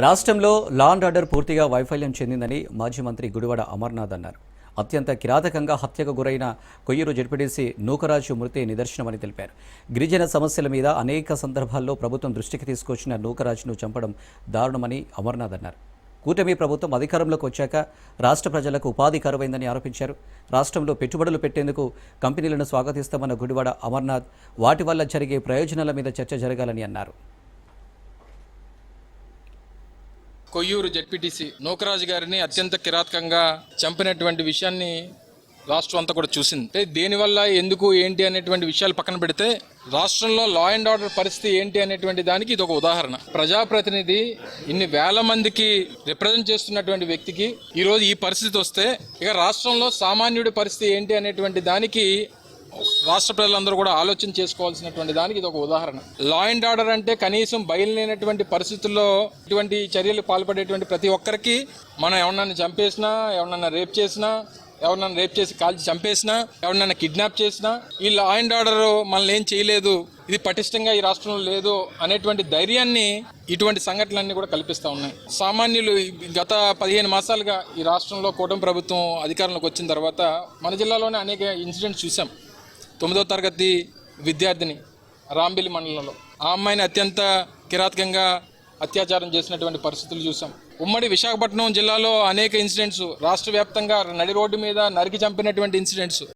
రాష్ట్రంలో law and order పూర్తిగా వైఫల్యం చెందిందని మాజీ మంత్రి గుడివాడ అమర్నాథ్ అన్నారు. అత్యంత కిరాతకంగా హత్యకు గురైన కొయ్యూరు జెడ్పీటీసీ నూకరాజు మృతి నిదర్శనమని తెలిపారు. గిరిజన సమస్యల మీద అనేక సందర్భాల్లో ప్రభుత్వం దృష్టికి తీసుకొచ్చిన నూకరాజును చంపడం దారుణమని అమర్నాథ్ అన్నారు. కూటమి ప్రభుత్వం అధికారంలోకి వచ్చాక రాష్ట్ర ప్రజలకు ఉపాధి కరువైందని ఆరోపించారు. రాష్ట్రంలో పెట్టుబడులు పెట్టేందుకు కంపెనీలను స్వాగతిస్తామన్న గుడివాడ అమర్నాథ్ వాటి వల్ల జరిగే ప్రయోజనాల మీద చర్చ జరగాలని అన్నారు. కొయ్యూరు జెడ్పీటీసీ నూకరాజు గారిని అత్యంత కిరాతకంగా చంపినటువంటి విషయాన్ని రాష్ట్రం అంతా కూడా చూసింది. అంటే దేనివల్ల ఎందుకు ఏంటి అనేటువంటి విషయాలు పక్కన పెడితే రాష్ట్రంలో లా అండ్ ఆర్డర్ పరిస్థితి ఏంటి అనేటువంటి దానికి ఇది ఒక ఉదాహరణ. ప్రజాప్రతినిధి ఇన్ని వేల మందికి రిప్రజెంట్ చేస్తున్నటువంటి వ్యక్తికి ఈరోజు ఈ పరిస్థితి వస్తే ఇక రాష్ట్రంలో సామాన్యుడి పరిస్థితి ఏంటి అనేటువంటి దానికి రాష్ట్ర ప్రజలందరూ కూడా ఆలోచన చేసుకోవాల్సినటువంటి దానికి ఇది ఒక ఉదాహరణ. లా అండ్ ఆర్డర్ అంటే కనీసం బయలులేనటువంటి పరిస్థితుల్లో ఇటువంటి చర్యలు పాల్పడేటువంటి ప్రతి ఒక్కరికి మనం ఎవరినైనా చంపేసినా, ఎవరినైనా రేప్ చేసినా, ఎవరినైనా రేప్ చేసి కాల్చి చంపేసినా, ఎవరినైనా కిడ్నాప్ చేసినా ఈ లా అండ్ ఆర్డర్ మనల్ని ఏం చేయలేదు, ఇది పటిష్టంగా ఈ రాష్ట్రంలో లేదు అనేటువంటి ధైర్యాన్ని ఇటువంటి సంఘటనలన్నీ కూడా కల్పిస్తూ ఉన్నాయి. సామాన్యులు గత 15 మాసాలుగా ఈ రాష్ట్రంలో కూటమి ప్రభుత్వం అధికారంలోకి వచ్చిన తర్వాత మన జిల్లాలోనే అనేక ఇన్సిడెంట్స్ చూసాం. 9వ తరగతి విద్యార్థిని రాంబిలి మండలంలో ఆ అమ్మాయిని అత్యంత కిరాతకంగా అత్యాచారం చేసినటువంటి పరిస్థితులు చూసాం. ఉమ్మడి విశాఖపట్నం జిల్లాలో అనేక ఇన్సిడెంట్స్, రాష్ట్ర వ్యాప్తంగా నడి రోడ్డు మీద నరికి చంపినటువంటి ఇన్సిడెంట్స్